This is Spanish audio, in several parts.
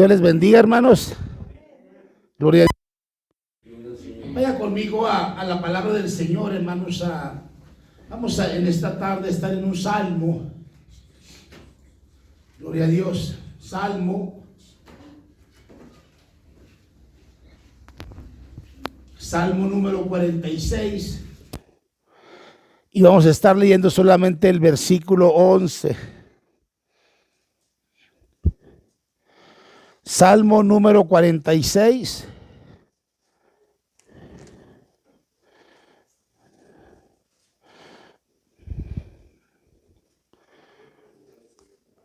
Dios les bendiga, hermanos. Gloria a Dios. Vaya conmigo a la palabra del Señor, hermanos. Vamos a en esta tarde estar en un salmo. Gloria a Dios. Salmo número 46. Y vamos a estar leyendo solamente el versículo 11. Salmo número 46.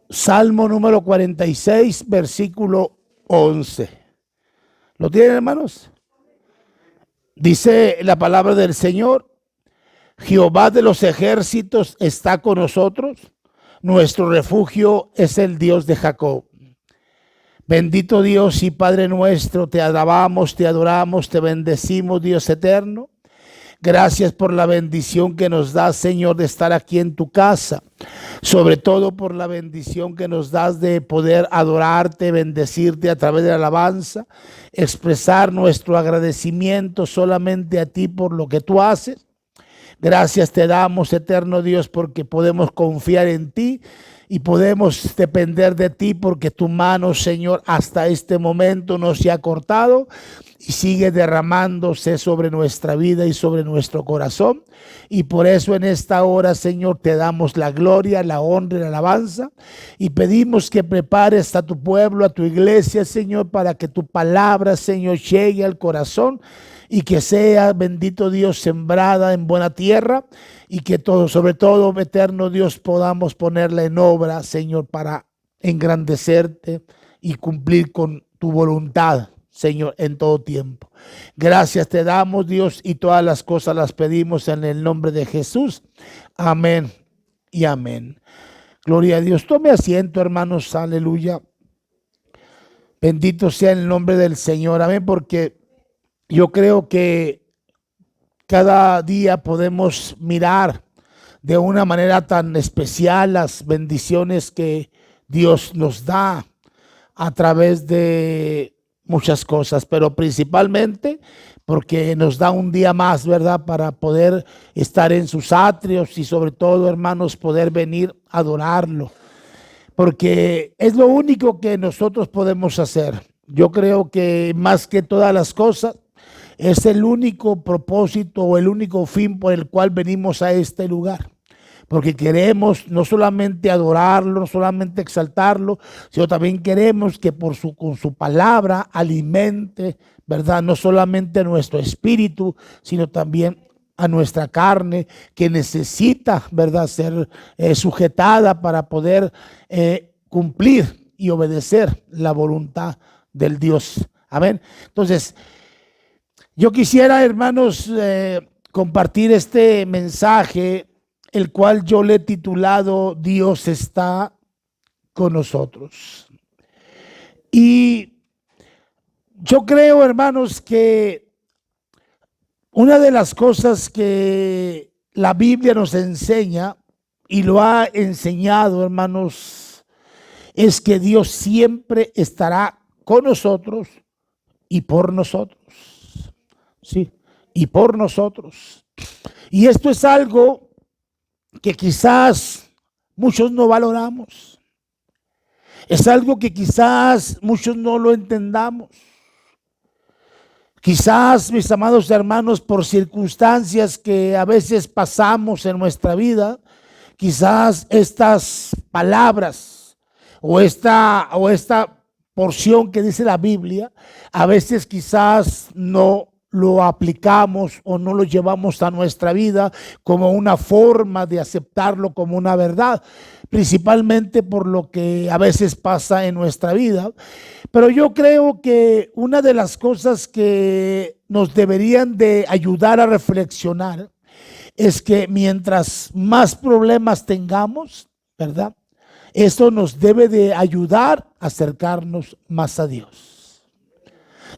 Salmo número 46, versículo 11. ¿Lo tienen, hermanos? Dice la palabra del Señor: Jehová de los ejércitos está con nosotros, nuestro refugio es el Dios de Jacob. Bendito Dios y Padre nuestro, te alabamos, te adoramos, te bendecimos, Dios eterno. Gracias por la bendición que nos das, Señor, de estar aquí en tu casa. Sobre todo por la bendición que nos das de poder adorarte, bendecirte a través de la alabanza, expresar nuestro agradecimiento solamente a ti por lo que tú haces. Gracias te damos, eterno Dios, porque podemos confiar en ti y podemos depender de ti, porque tu mano, Señor, hasta este momento no se ha cortado y sigue derramándose sobre nuestra vida y sobre nuestro corazón. Y por eso en esta hora, Señor, te damos la gloria, la honra y la alabanza, y pedimos que prepares a tu pueblo, a tu iglesia, Señor, para que tu palabra, Señor, llegue al corazón y que sea, bendito Dios, sembrada en buena tierra, y que todo, sobre todo, eterno Dios, podamos ponerla en obra, Señor, para engrandecerte y cumplir con tu voluntad, Señor, en todo tiempo. Gracias te damos, Dios, y todas las cosas las pedimos en el nombre de Jesús. Amén y amén. Gloria a Dios. Tome asiento, hermanos. Aleluya. Bendito sea el nombre del Señor. Amén, porque yo creo que cada día podemos mirar de una manera tan especial las bendiciones que Dios nos da a través de muchas cosas, pero principalmente porque nos da un día más, ¿verdad? Para poder estar en sus atrios y sobre todo, hermanos, poder venir a adorarlo, porque es lo único que nosotros podemos hacer. Yo creo que más que todas las cosas, es el único propósito o el único fin por el cual venimos a este lugar. Porque queremos no solamente adorarlo, no solamente exaltarlo, sino también queremos que con su palabra alimente, ¿verdad? No solamente nuestro espíritu, sino también a nuestra carne, que necesita, ¿verdad?, ser sujetada para poder cumplir y obedecer la voluntad del Dios. Amén. Entonces, yo quisiera, hermanos, compartir este mensaje, el cual yo le he titulado Dios está con nosotros. Y yo creo, hermanos, que una de las cosas que la Biblia nos enseña, y lo ha enseñado, hermanos, es que Dios siempre estará con nosotros y por nosotros. Sí, y por nosotros. Y esto es algo que quizás muchos no valoramos. Es algo que quizás muchos no lo entendamos. Quizás, mis amados hermanos, por circunstancias que a veces pasamos en nuestra vida, quizás estas palabras o esta porción que dice la Biblia, a veces quizás no lo aplicamos o no lo llevamos a nuestra vida como una forma de aceptarlo como una verdad, principalmente por lo que a veces pasa en nuestra vida. Pero yo creo que una de las cosas que nos deberían de ayudar a reflexionar es que mientras más problemas tengamos, ¿verdad?, esto nos debe de ayudar a acercarnos más a Dios.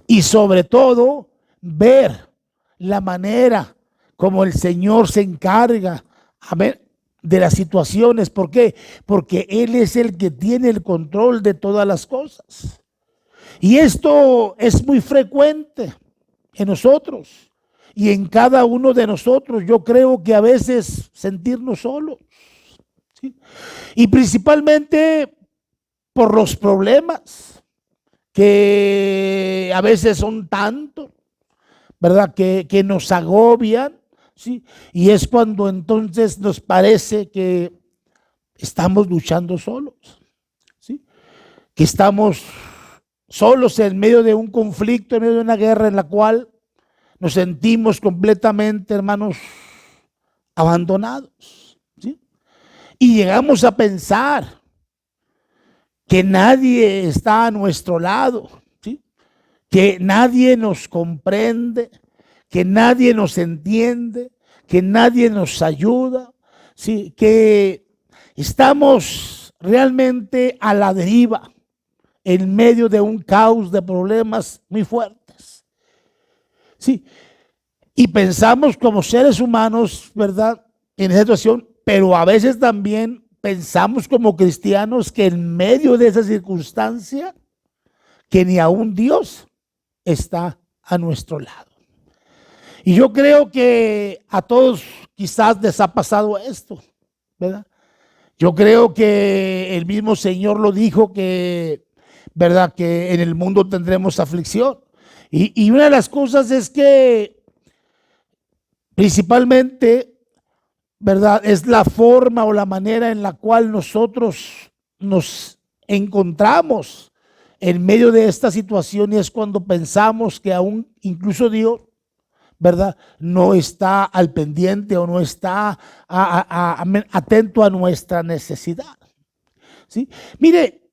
Y sobre todo, ver la manera como el Señor se encarga, amén, de las situaciones. ¿Por qué? Porque Él es el que tiene el control de todas las cosas. Y esto es muy frecuente en nosotros y en cada uno de nosotros. Yo creo que a veces sentirnos solos, ¿sí? Y principalmente por los problemas que a veces son tantos, ¿verdad? Que nos agobian, ¿sí? Y es cuando entonces nos parece que estamos luchando solos, ¿sí? Que estamos solos en medio de un conflicto, en medio de una guerra en la cual nos sentimos completamente, hermanos, abandonados, ¿sí? Y llegamos a pensar que nadie está a nuestro lado, ¿sí? Que nadie nos comprende, que nadie nos entiende, que nadie nos ayuda, ¿sí? Que estamos realmente a la deriva en medio de un caos de problemas muy fuertes, ¿sí? Y pensamos como seres humanos, ¿verdad?, en esa situación, pero a veces también pensamos como cristianos que en medio de esa circunstancia, que ni aún Dios está a nuestro lado. Y yo creo que a todos quizás les ha pasado esto, ¿verdad? Yo creo que el mismo Señor lo dijo que, ¿verdad?, que en el mundo tendremos aflicción. Y una de las cosas es que principalmente, ¿verdad?, es la forma o la manera en la cual nosotros nos encontramos en medio de esta situación, y es cuando pensamos que aún incluso Dios, ¿verdad?, no está al pendiente o no está atento a nuestra necesidad, ¿sí? Mire,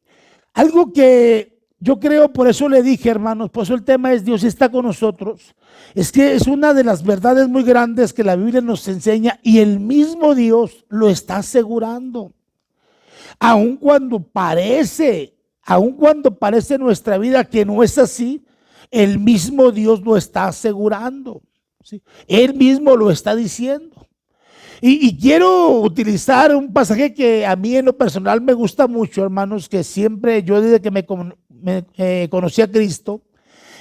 algo que yo creo, por eso le dije, hermanos, por eso el tema es Dios está con nosotros, es que es una de las verdades muy grandes que la Biblia nos enseña, y el mismo Dios lo está asegurando. Aun cuando parece en nuestra vida que no es así, el mismo Dios lo está asegurando, ¿sí? Él mismo lo está diciendo. Y quiero utilizar un pasaje que a mí en lo personal me gusta mucho, hermanos, que siempre yo desde que me conocí a Cristo,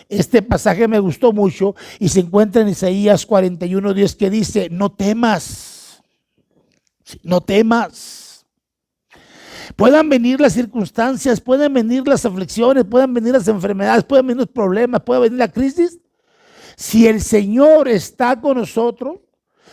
este pasaje me gustó mucho, y se encuentra en Isaías 41:10, que dice: no temas, no temas. Puedan venir las circunstancias, pueden venir las aflicciones, pueden venir las enfermedades, pueden venir los problemas, puede venir la crisis. Si el Señor está con nosotros,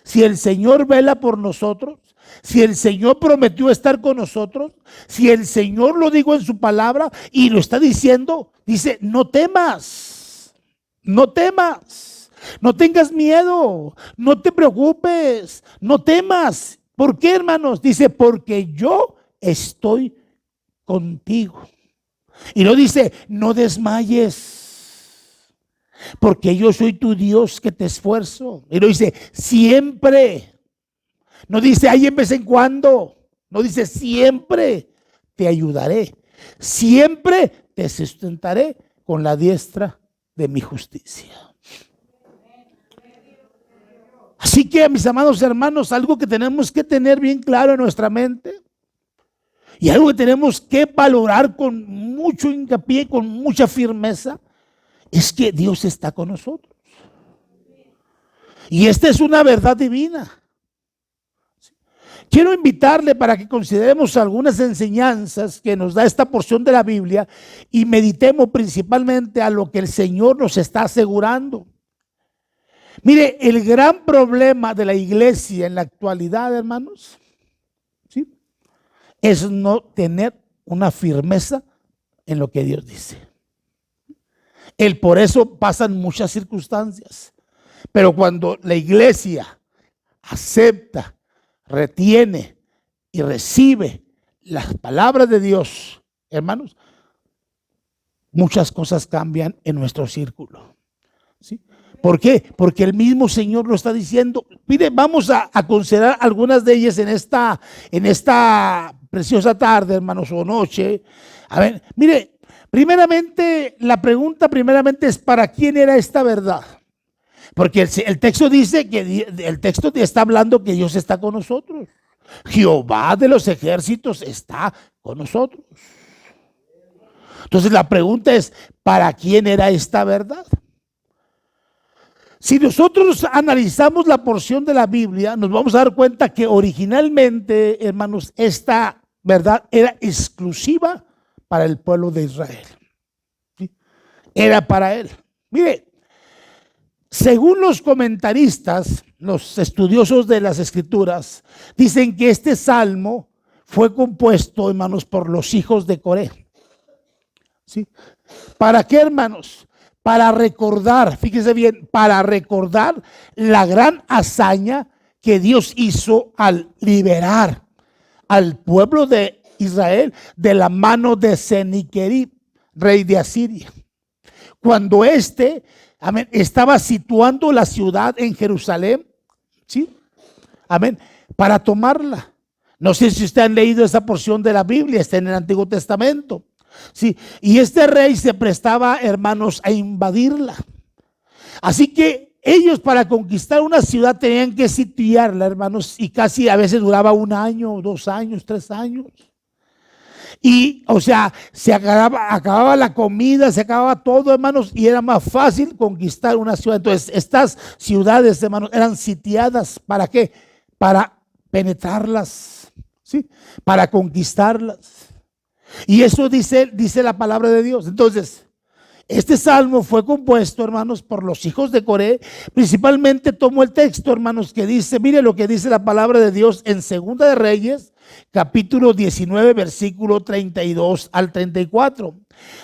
si el Señor vela por nosotros, si el Señor prometió estar con nosotros, si el Señor lo dijo en su palabra y lo está diciendo, dice: no temas, no temas, no tengas miedo, no te preocupes, no temas. ¿Por qué, hermanos? Dice: porque yo estoy contigo. Y no dice: no desmayes, porque yo soy tu Dios que te esfuerzo. Y no dice: siempre. No dice: ahí en vez en cuando. No dice: siempre te ayudaré, siempre te sustentaré con la diestra de mi justicia. Así que, mis amados hermanos, algo que tenemos que tener bien claro en nuestra mente, y algo que tenemos que valorar con mucho hincapié, con mucha firmeza, es que Dios está con nosotros. Y esta es una verdad divina. Quiero invitarle para que consideremos algunas enseñanzas que nos da esta porción de la Biblia y meditemos principalmente a lo que el Señor nos está asegurando. Mire, el gran problema de la iglesia en la actualidad, hermanos, ¿sí?, es no tener una firmeza en lo que Dios dice. Por eso pasan muchas circunstancias. Pero cuando la iglesia acepta, retiene y recibe las palabras de Dios, hermanos, muchas cosas cambian en nuestro círculo, ¿sí? ¿Por qué? Porque el mismo Señor lo está diciendo. Mire, vamos a considerar algunas de ellas en esta preciosa tarde, hermanos, o noche. A ver, mire, primeramente, la pregunta es: ¿para quién era esta verdad? Porque el texto dice que el texto está hablando que Dios está con nosotros. Jehová de los ejércitos está con nosotros. Entonces la pregunta es, ¿para quién era esta verdad? Si nosotros analizamos la porción de la Biblia, nos vamos a dar cuenta que originalmente, hermanos, esta verdad era exclusiva para el pueblo de Israel. ¿Sí? Era para él. Mire, según los comentaristas, los estudiosos de las Escrituras, dicen que este salmo fue compuesto, hermanos, por los hijos de Coré. ¿Sí? ¿Para qué, hermanos? Para recordar, fíjese bien, para recordar la gran hazaña que Dios hizo al liberar al pueblo de Israel de la mano de Seniquerib, rey de Asiria. Cuando amén, estaba situando la ciudad en Jerusalén, ¿sí? Amén, para tomarla. No sé si ustedes han leído esa porción de la Biblia, está en el Antiguo Testamento. Sí, y este rey se prestaba, hermanos, a invadirla. Así que ellos, para conquistar una ciudad, tenían que sitiarla, hermanos, y casi a veces duraba 1 año, 2 años, 3 años. Y, o sea, se acababa la comida, se acababa todo, hermanos, y era más fácil conquistar una ciudad. Entonces, estas ciudades, hermanos, eran sitiadas. ¿Para qué? Para penetrarlas, ¿sí? Para conquistarlas. Y eso dice la palabra de Dios. Entonces, este salmo fue compuesto, hermanos, por los hijos de Coré. Principalmente tomo el texto, hermanos, que dice, mire lo que dice la palabra de Dios en Segunda de Reyes, capítulo 19, versículo 32 al 34.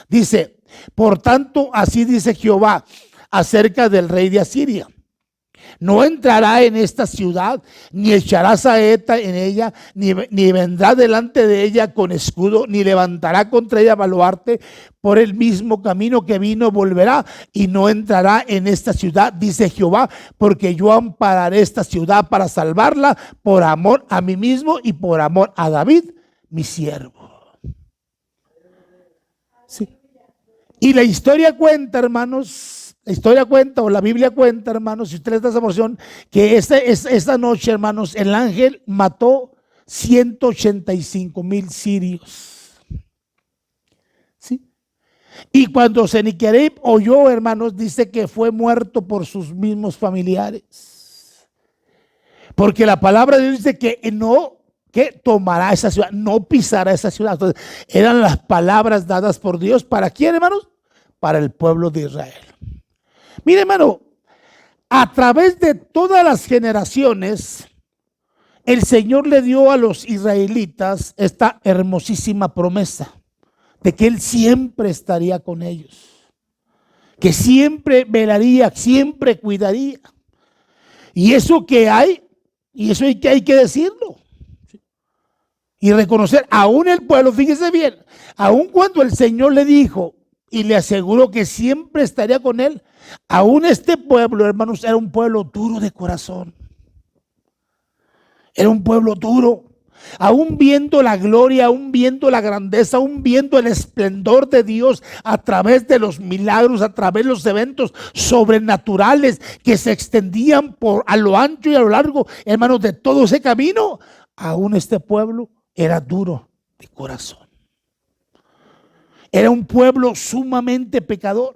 Dice, por tanto, así dice Jehová acerca del rey de Asiria: no entrará en esta ciudad, ni echará saeta en ella, ni vendrá delante de ella con escudo, ni levantará contra ella baluarte. Por el mismo camino que vino volverá, y no entrará en esta ciudad, dice Jehová, porque yo ampararé esta ciudad para salvarla, por amor a mí mismo y por amor a David, mi siervo. Sí. Y la historia cuenta, hermanos, la historia cuenta, o la Biblia cuenta, hermanos, si usted le da esa porción, que esta noche, hermanos, el ángel mató 185,000 sirios. ¿Sí? Y cuando Seniquerib oyó, hermanos, dice que fue muerto por sus mismos familiares. Porque la palabra de Dios dice que no, que tomará esa ciudad, no pisará esa ciudad. Entonces, eran las palabras dadas por Dios. ¿Para quién, hermanos? Para el pueblo de Israel. Mire, hermano, a través de todas las generaciones, el Señor le dio a los israelitas esta hermosísima promesa de que Él siempre estaría con ellos, que siempre velaría, siempre cuidaría. Y eso que hay, y eso hay que decirlo y reconocer, aún el pueblo, fíjese bien, aún cuando el Señor le dijo y le aseguró que siempre estaría con él, aún este pueblo, hermanos, era un pueblo duro de corazón. Era un pueblo duro. Aún viendo la gloria, aún viendo la grandeza, aún viendo el esplendor de Dios a través de los milagros, a través de los eventos sobrenaturales que se extendían a lo ancho y a lo largo, hermanos, de todo ese camino, aún este pueblo era duro de corazón. Era un pueblo sumamente pecador,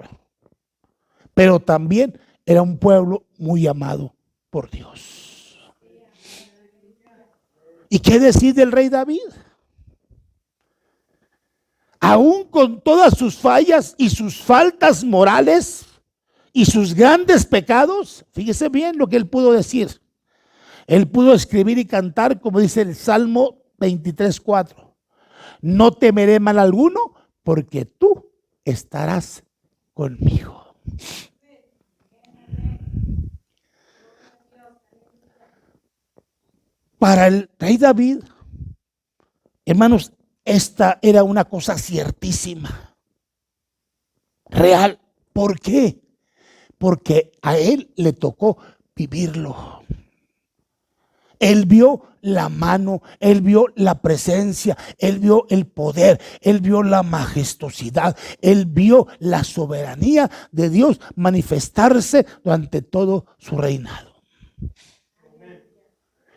pero también era un pueblo muy amado por Dios. ¿Y qué decir del rey David? Aún con todas sus fallas y sus faltas morales y sus grandes pecados, fíjese bien lo que él pudo decir. Él pudo escribir y cantar, como dice el Salmo 23:4. No temeré mal alguno, porque tú estarás conmigo. Para el rey David, hermanos, esta era una cosa ciertísima, real. ¿Por qué? Porque a él le tocó vivirlo. Él vio la mano, él vio la presencia, él vio el poder, él vio la majestuosidad, él vio la soberanía de Dios manifestarse durante todo su reinado.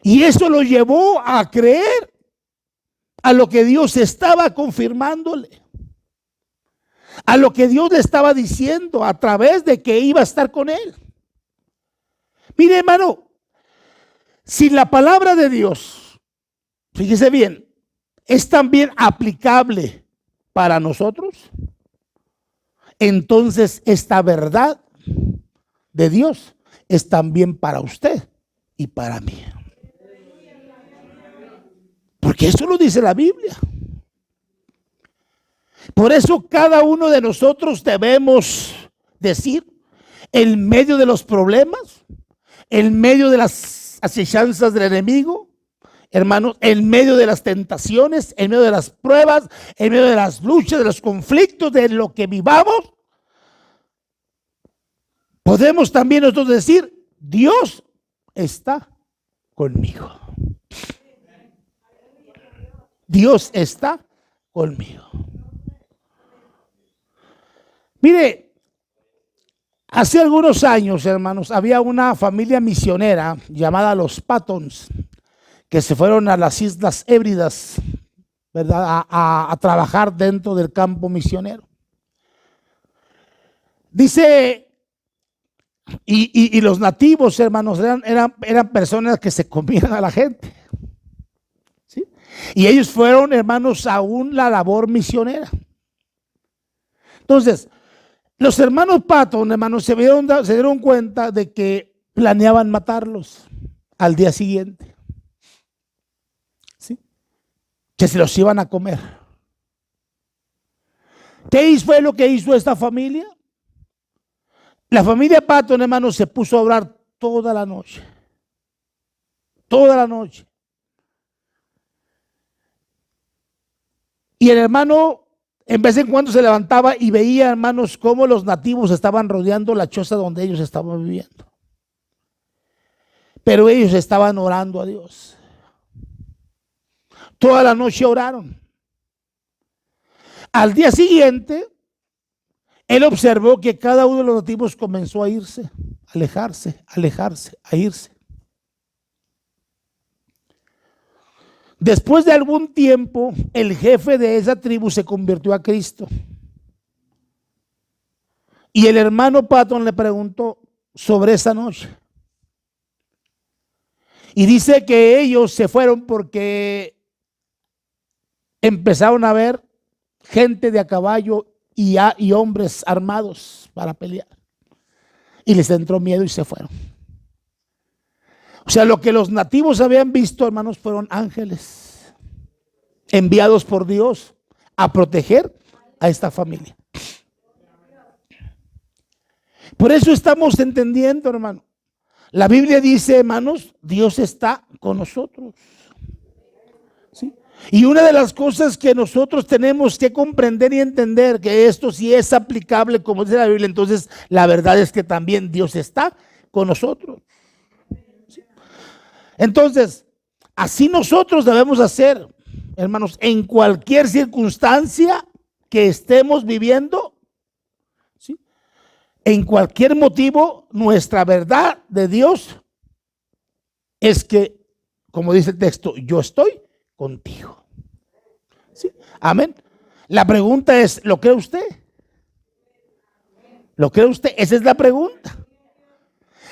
Y eso lo llevó a creer a lo que Dios estaba confirmándole. a lo que Dios le estaba diciendo a través de que iba a estar con él. Mire, hermano, si la palabra de Dios, fíjese bien, es también aplicable para nosotros, entonces esta verdad de Dios es también para usted y para mí. Porque eso lo dice la Biblia. Por eso cada uno de nosotros debemos decir, en medio de los problemas, en medio de las acechanzas del enemigo, hermanos, en medio de las tentaciones, en medio de las pruebas, en medio de las luchas, de los conflictos, de lo que vivamos, podemos también nosotros decir, Dios está conmigo. Dios está conmigo. Mire, hace algunos años, hermanos, había una familia misionera llamada los Pattons que se fueron a las Islas Hébridas, ¿verdad? A trabajar dentro del campo misionero. Dice, y los nativos, hermanos, eran personas que se comían a la gente. ¿Sí? Y ellos fueron, hermanos, aún la labor misionera. Entonces, los hermanos Patton, hermanos, se dieron cuenta de que planeaban matarlos al día siguiente. ¿Sí? Que se los iban a comer. ¿Qué fue lo que hizo esta familia? La familia Patton, hermanos, se puso a orar toda la noche. Toda la noche. Y el hermano, en vez en cuando se levantaba y veía, hermanos, cómo los nativos estaban rodeando la choza donde ellos estaban viviendo. Pero ellos estaban orando a Dios. Toda la noche oraron. Al día siguiente, él observó que cada uno de los nativos comenzó a irse, alejarse, a irse. Después de algún tiempo, el jefe de esa tribu se convirtió a Cristo. Y el hermano Patton le preguntó sobre esa noche. Y dice que ellos se fueron porque empezaron a ver gente de a caballo y hombres armados para pelear. Y les entró miedo y se fueron. O sea, lo que los nativos habían visto, hermanos, fueron ángeles enviados por Dios a proteger a esta familia. Por eso estamos entendiendo, hermano. La Biblia dice, hermanos, Dios está con nosotros. ¿Sí? Y una de las cosas que nosotros tenemos que comprender y entender, que esto sí es aplicable, como dice la Biblia, entonces la verdad es que también Dios está con nosotros. Entonces, así nosotros debemos hacer, hermanos, en cualquier circunstancia que estemos viviendo, ¿sí? En cualquier motivo, nuestra verdad de Dios es que, como dice el texto, yo estoy contigo. ¿Sí? Amén. La pregunta es, ¿lo cree usted? ¿Lo cree usted? Esa es la pregunta.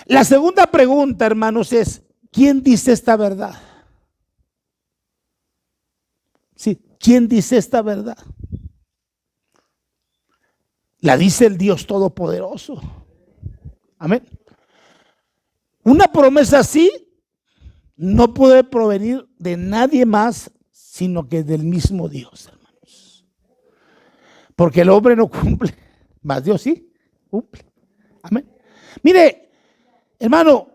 La segunda pregunta, hermanos, es, ¿quién dice esta verdad? Sí, ¿quién dice esta verdad? La dice el Dios Todopoderoso. Amén. Una promesa así no puede provenir de nadie más, sino que del mismo Dios, hermanos. Porque el hombre no cumple, mas Dios sí cumple. Amén. Mire, hermano,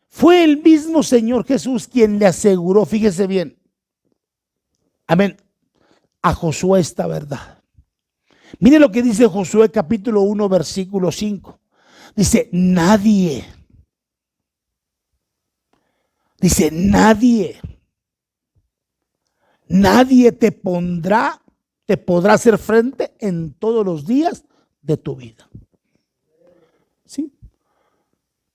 fue el mismo Señor Jesús quien le aseguró, fíjese bien, amén, a Josué esta verdad. Mire lo que dice Josué capítulo 1 versículo 5. Dice, nadie te podrá hacer frente en todos los días de tu vida. ¿Sí?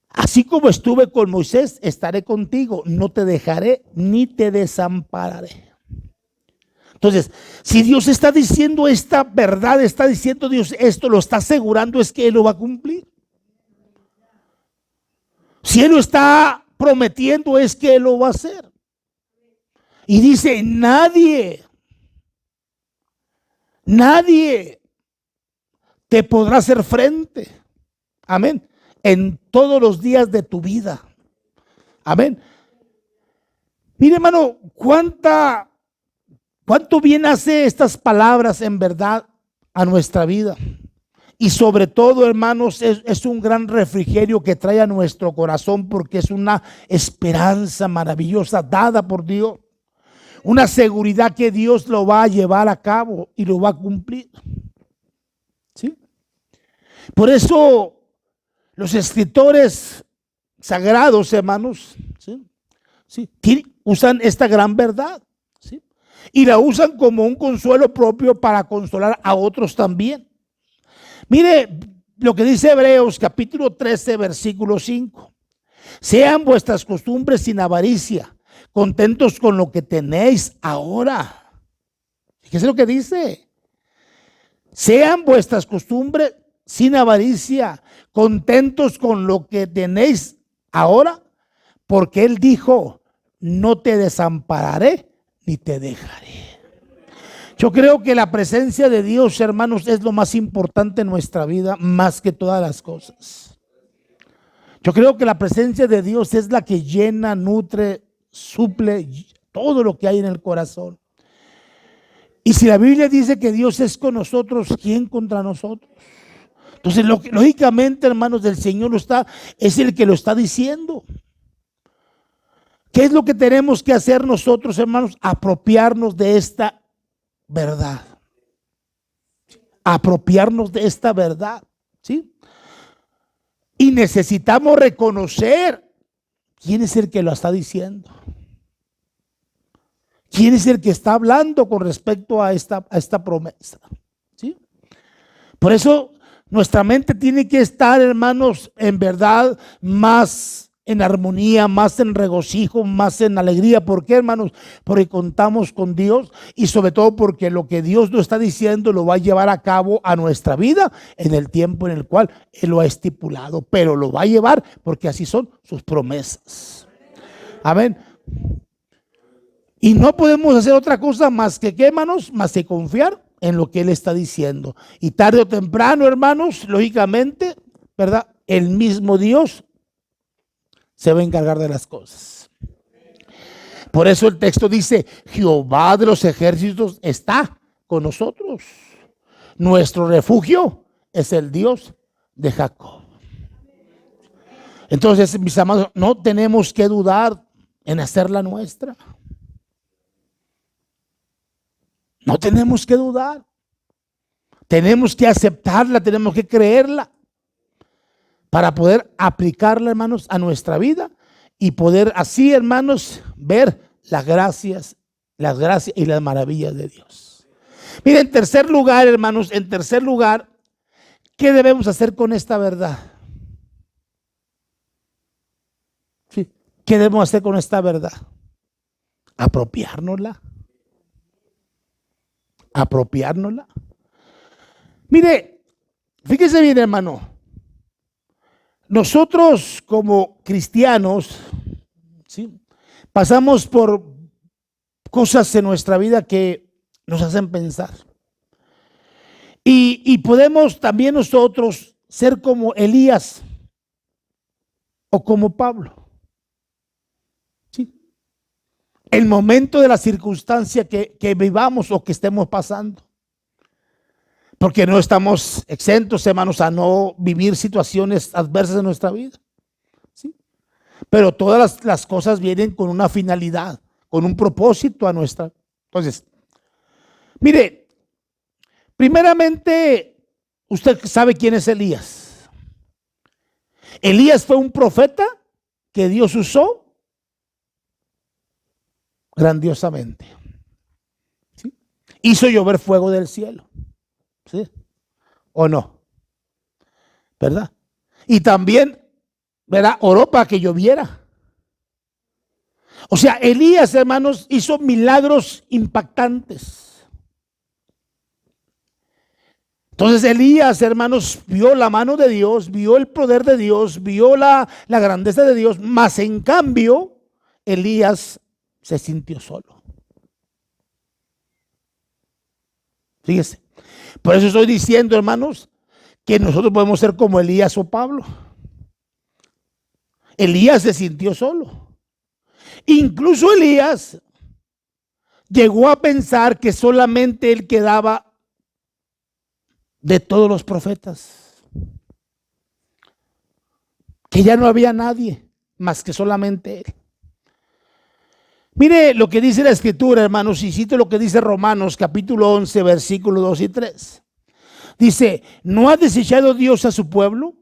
Así como estuve con Moisés, estaré contigo, no te dejaré ni te desampararé. Entonces, si Dios está diciendo esta verdad, está diciendo Dios esto, lo está asegurando, es que Él lo va a cumplir. Si Él lo está prometiendo, es que Él lo va a hacer. Y dice, nadie te podrá hacer frente. Amén. En todos los días de tu vida. Amén. Mire, hermano, cuánto bien hace estas palabras en verdad a nuestra vida. Y sobre todo, hermanos, es un gran refrigerio que trae a nuestro corazón, porque es una esperanza maravillosa dada por Dios. Una seguridad que Dios lo va a llevar a cabo y lo va a cumplir. ¿Sí? Por eso los escritores sagrados, hermanos, ¿sí? ¿Sí? Usan esta gran verdad, ¿sí? Y la usan como un consuelo propio para consolar a otros también. Mire lo que dice Hebreos capítulo 13, versículo 5. Sean vuestras costumbres sin avaricia, contentos con lo que tenéis ahora. Fíjese lo que dice. Sean vuestras costumbres sin avaricia, contentos con lo que tenéis ahora, porque Él dijo, no te desampararé ni te dejaré. Yo creo que la presencia de Dios, hermanos, es lo más importante en nuestra vida, más que todas las cosas. Yo creo que la presencia de Dios es la que llena, nutre, suple todo lo que hay en el corazón. Y si la Biblia dice que Dios es con nosotros, ¿quién contra nosotros? Entonces, lógicamente, hermanos, el Señor es el que lo está diciendo. ¿Qué es lo que tenemos que hacer nosotros, hermanos? Apropiarnos de esta verdad. Apropiarnos de esta verdad, ¿sí? Y necesitamos reconocer quién es el que lo está diciendo. ¿Quién es el que está hablando con respecto a esta promesa? ¿Sí? Por eso nuestra mente tiene que estar, hermanos, en verdad más en armonía, más en regocijo, más en alegría. ¿Por qué, hermanos? Porque contamos con Dios y sobre todo porque lo que Dios nos está diciendo lo va a llevar a cabo a nuestra vida en el tiempo en el cual Él lo ha estipulado. Pero lo va a llevar porque así son sus promesas. Amén. Y no podemos hacer otra cosa más que, ¿qué, hermanos? Más que confiar en lo que Él está diciendo. Y tarde o temprano, hermanos, lógicamente, ¿verdad? El mismo Dios se va a encargar de las cosas. Por eso el texto dice, Jehová de los ejércitos está con nosotros. Nuestro refugio es el Dios de Jacob. Entonces, mis amados, no tenemos que dudar en hacerla nuestra. No tenemos que dudar. Tenemos que aceptarla, tenemos que creerla para poder aplicarla, hermanos, a nuestra vida y poder así, hermanos, ver las gracias y las maravillas de Dios. Miren, en tercer lugar, hermanos, ¿qué debemos hacer con esta verdad? ¿Sí? ¿Qué debemos hacer con esta verdad? Apropiárnosla. Mire, fíjese bien, hermano. Nosotros como cristianos, ¿sí?, pasamos por cosas en nuestra vida que nos hacen pensar. Y podemos también nosotros ser como Elías o como Pablo. ¿Sí? El momento de la circunstancia que vivamos o que estemos pasando. Porque no estamos exentos, hermanos, a no vivir situaciones adversas en nuestra vida. ¿Sí? Pero todas las cosas vienen con una finalidad, con un propósito a nuestra. Entonces, mire, primeramente, usted sabe quién es Elías. Elías fue un profeta que Dios usó grandiosamente. ¿Sí? Hizo llover fuego del cielo. ¿Sí? ¿O no? ¿Verdad? Y también, ¿verdad?, oró para que lloviera. O sea, Elías, hermanos, hizo milagros impactantes. Entonces Elías, hermanos, vio la mano de Dios, vio el poder de Dios, vio la grandeza de Dios, mas en cambio Elías se sintió solo. Fíjese, por eso estoy diciendo, hermanos, que nosotros podemos ser como Elías o Pablo. Elías se sintió solo. Incluso Elías llegó a pensar que solamente él quedaba de todos los profetas, que ya no había nadie más que solamente él. Mire lo que dice la escritura, hermanos, y cito lo que dice Romanos capítulo 11, versículos 2 y 3. Dice, ¿no ha desechado Dios a su pueblo,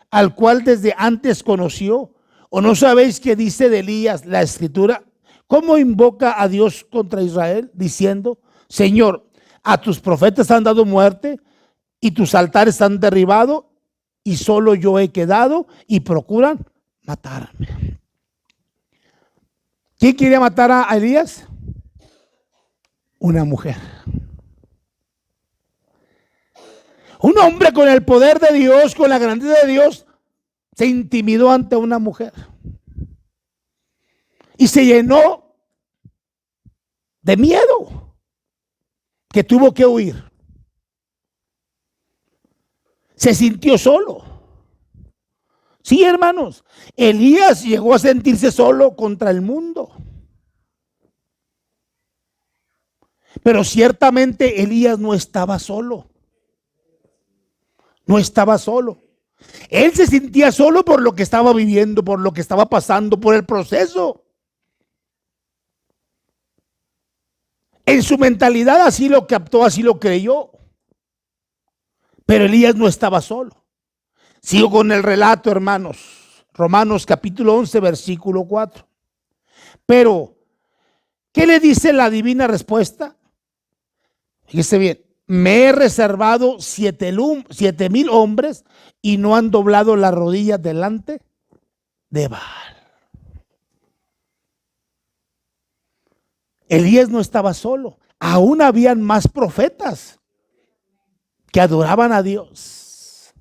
al cual desde antes conoció? ¿O no sabéis qué dice de Elías la escritura? ¿Cómo invoca a Dios contra Israel? Diciendo, Señor, a tus profetas han dado muerte y tus altares han derribado y solo yo he quedado y procuran matarme. ¿Quién quería matar a Elías? Una mujer. Un hombre con el poder de Dios, con la grandeza de Dios, se intimidó ante una mujer y se llenó de miedo, que tuvo que huir. Se sintió solo. Sí, hermanos, Elías llegó a sentirse solo contra el mundo. Pero ciertamente Elías no estaba solo. No estaba solo. Él se sentía solo por lo que estaba viviendo, por lo que estaba pasando, por el proceso. En su mentalidad así lo captó, así lo creyó. Pero Elías no estaba solo. Sigo con el relato, hermanos. Romanos capítulo 11, versículo 4. Pero, ¿qué le dice la divina respuesta? Fíjese bien. Me he reservado 7,000 hombres y no han doblado las rodillas delante de Baal. Elías no estaba solo. Aún habían más profetas que adoraban a Dios.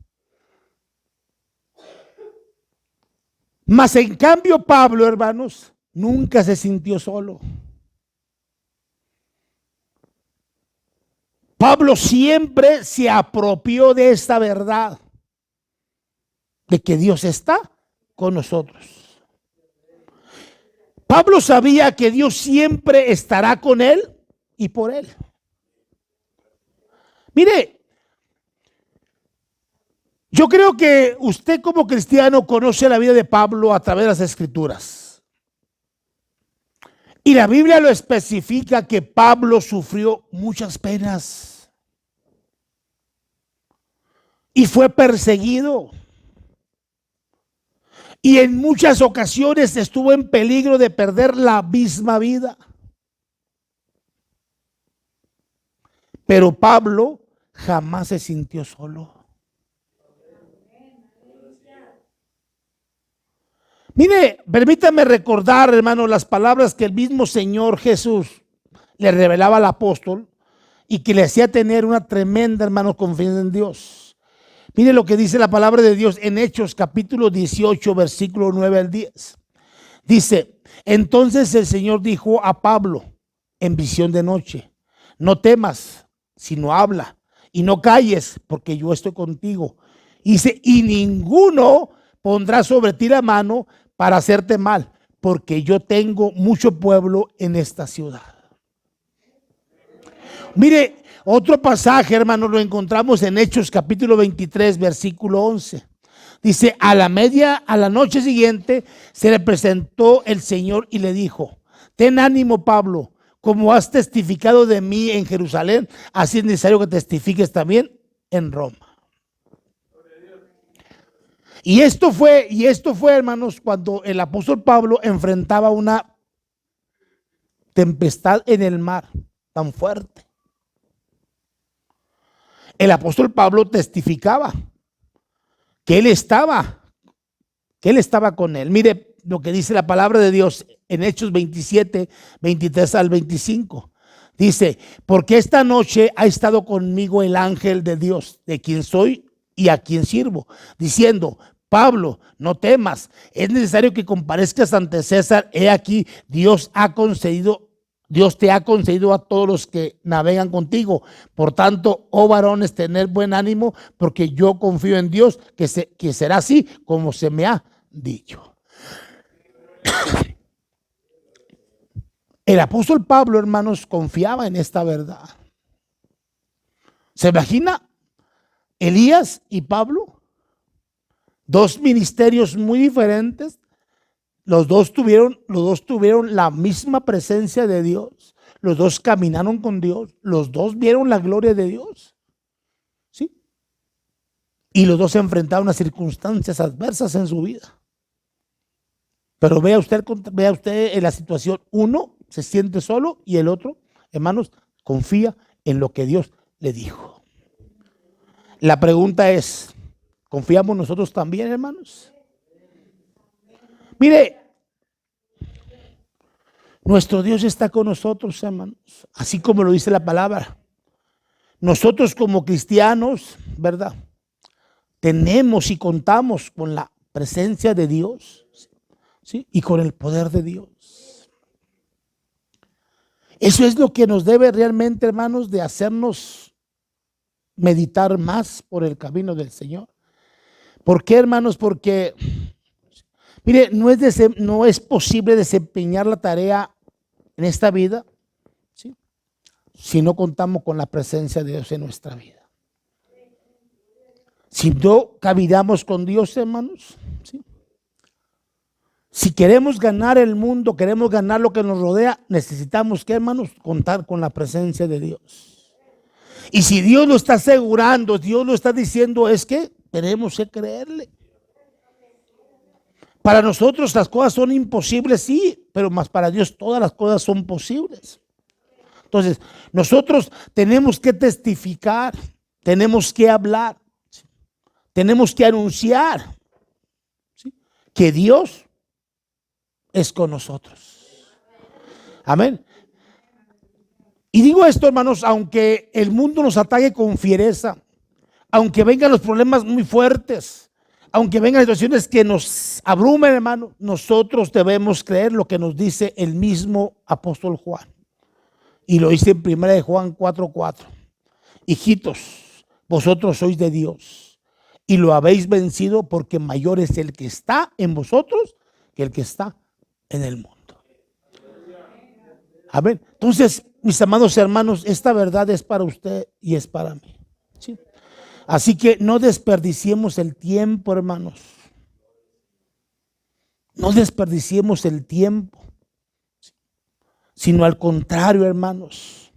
Mas en cambio Pablo, hermanos, nunca se sintió solo. Pablo siempre se apropió de esta verdad, de que Dios está con nosotros. Pablo sabía que Dios siempre estará con él y por él. Mire, yo creo que usted como cristiano conoce la vida de Pablo a través de las Escrituras. Y la Biblia lo especifica que Pablo sufrió muchas penas y fue perseguido. Y en muchas ocasiones estuvo en peligro de perder la misma vida. Pero Pablo jamás se sintió solo. Mire, permítame recordar, hermano, las palabras que el mismo Señor Jesús le revelaba al apóstol y que le hacía tener una tremenda, hermano, confianza en Dios. Mire lo que dice la palabra de Dios en Hechos capítulo 18, versículo 9 al 10. Dice, entonces el Señor dijo a Pablo en visión de noche, no temas, sino habla y no calles, porque yo estoy contigo. Dice, y ninguno pondrá sobre ti la mano para hacerte mal, porque yo tengo mucho pueblo en esta ciudad. Mire, otro pasaje, hermano, lo encontramos en Hechos capítulo 23, versículo 11. Dice, a la noche siguiente se le presentó el Señor y le dijo, ten ánimo, Pablo, como has testificado de mí en Jerusalén, así es necesario que testifiques también en Roma. Y esto fue, hermanos, cuando el apóstol Pablo enfrentaba una tempestad en el mar tan fuerte. El apóstol Pablo testificaba que él estaba con él. Mire lo que dice la palabra de Dios en Hechos 27, 23 al 25. Dice, porque esta noche ha estado conmigo el ángel de Dios, de quien soy y a quien sirvo, diciendo, Pablo, no temas, es necesario que comparezcas ante César. He aquí, Dios te ha concedido a todos los que navegan contigo. Por tanto, oh varones, tener buen ánimo, porque yo confío en Dios, que será así como se me ha dicho. El apóstol Pablo, hermanos, confiaba en esta verdad. ¿Se imagina Elías y Pablo? Dos ministerios muy diferentes. Los dos tuvieron la misma presencia de Dios. Los dos caminaron con Dios. Los dos vieron la gloria de Dios. ¿Sí? Y los dos se enfrentaron a circunstancias adversas en su vida. Pero vea usted en la situación, uno se siente solo y el otro, hermanos, confía en lo que Dios le dijo. La pregunta es, ¿confiamos nosotros también, hermanos? Mire, nuestro Dios está con nosotros, hermanos, así como lo dice la palabra. Nosotros como cristianos, ¿verdad? Tenemos y contamos con la presencia de Dios, ¿sí? Y con el poder de Dios. Eso es lo que nos debe realmente, hermanos, de hacernos meditar más por el camino del Señor. ¿Por qué, hermanos? Porque, mire, no es posible desempeñar la tarea en esta vida, ¿sí?, si no contamos con la presencia de Dios en nuestra vida. Si no caminamos con Dios, hermanos, ¿sí? Si queremos ganar el mundo, queremos ganar lo que nos rodea, necesitamos, ¿qué, hermanos? Contar con la presencia de Dios. Y si Dios lo está asegurando, Dios lo está diciendo, es que tenemos que creerle. Para nosotros las cosas son imposibles, sí, pero más para Dios todas las cosas son posibles. Entonces, nosotros tenemos que testificar, tenemos que hablar, tenemos que anunciar, ¿sí?, que Dios es con nosotros. Amén. Y digo esto, hermanos, aunque el mundo nos ataque con fiereza, aunque vengan los problemas muy fuertes, aunque vengan situaciones que nos abrumen, hermano, nosotros debemos creer lo que nos dice el mismo apóstol Juan. Y lo dice en 1 Juan 4:4. Hijitos, vosotros sois de Dios y lo habéis vencido, porque mayor es el que está en vosotros que el que está en el mundo. Amén. Entonces, mis amados hermanos, esta verdad es para usted y es para mí, ¿sí? Así que no desperdiciemos el tiempo, hermanos. No desperdiciemos el tiempo, sino al contrario, hermanos,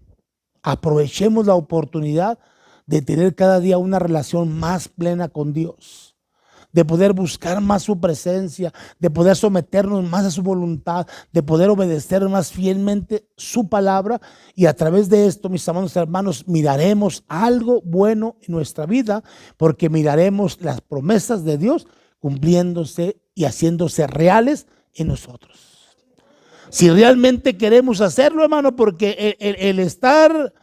aprovechemos la oportunidad de tener cada día una relación más plena con Dios, de poder buscar más su presencia, de poder someternos más a su voluntad, de poder obedecer más fielmente su palabra. Y a través de esto, mis amados hermanos, miraremos algo bueno en nuestra vida, porque miraremos las promesas de Dios cumpliéndose y haciéndose reales en nosotros. Si realmente queremos hacerlo, hermano, porque el estar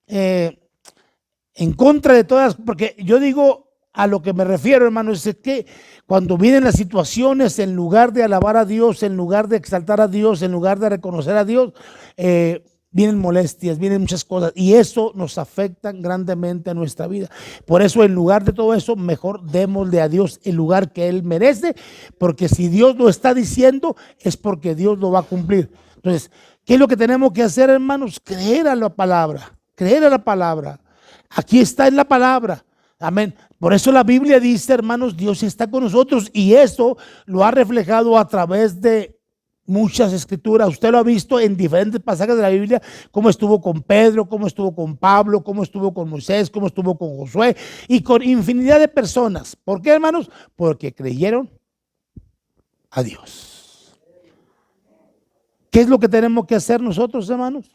en contra de todas, porque yo digo, a lo que me refiero, hermano, es que cuando vienen las situaciones, en lugar de alabar a Dios, en lugar de exaltar a Dios, en lugar de reconocer a Dios, vienen molestias, vienen muchas cosas, y eso nos afecta grandemente a nuestra vida. Por eso, en lugar de todo eso, mejor démosle a Dios el lugar que Él merece, porque si Dios lo está diciendo, es porque Dios lo va a cumplir. Entonces, ¿qué es lo que tenemos que hacer, hermanos? Creer a la palabra, creer a la palabra. Aquí está en la palabra. Amén. Por eso la Biblia dice, hermanos, Dios está con nosotros, y eso lo ha reflejado a través de muchas escrituras. Usted lo ha visto en diferentes pasajes de la Biblia, cómo estuvo con Pedro, cómo estuvo con Pablo, cómo estuvo con Moisés, cómo estuvo con Josué y con infinidad de personas. ¿Por qué, hermanos? Porque creyeron a Dios. ¿Qué es lo que tenemos que hacer nosotros, hermanos?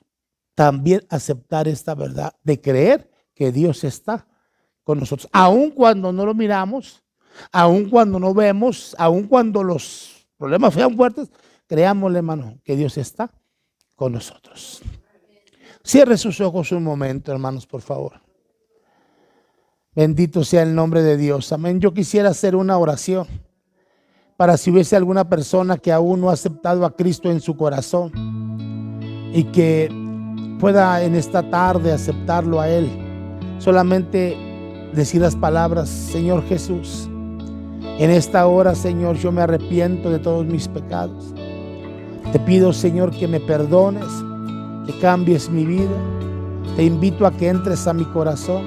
También aceptar esta verdad de creer que Dios está con nosotros, aun cuando no lo miramos, aun cuando no vemos, aun cuando los problemas sean fuertes, creámosle, hermano, que Dios está con nosotros. Cierre sus ojos un momento, hermanos, por favor. Bendito sea el nombre de Dios. Amén. Yo quisiera hacer una oración para si hubiese alguna persona que aún no ha aceptado a Cristo en su corazón y que pueda en esta tarde aceptarlo a Él. Solamente decir las palabras: Señor Jesús, en esta hora, Señor, yo me arrepiento de todos mis pecados. Te pido, Señor, que me perdones, que cambies mi vida. Te invito a que entres a mi corazón,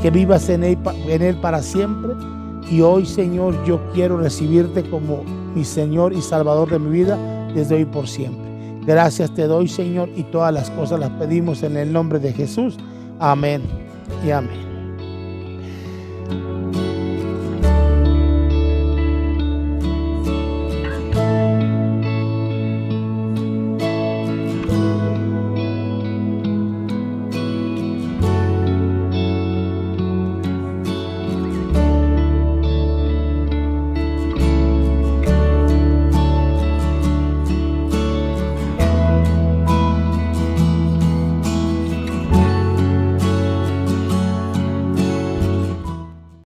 que vivas en él para siempre. Y hoy, Señor, yo quiero recibirte como mi Señor y Salvador de mi vida desde hoy por siempre. Gracias te doy, Señor, y todas las cosas las pedimos en el nombre de Jesús. Amén y amén.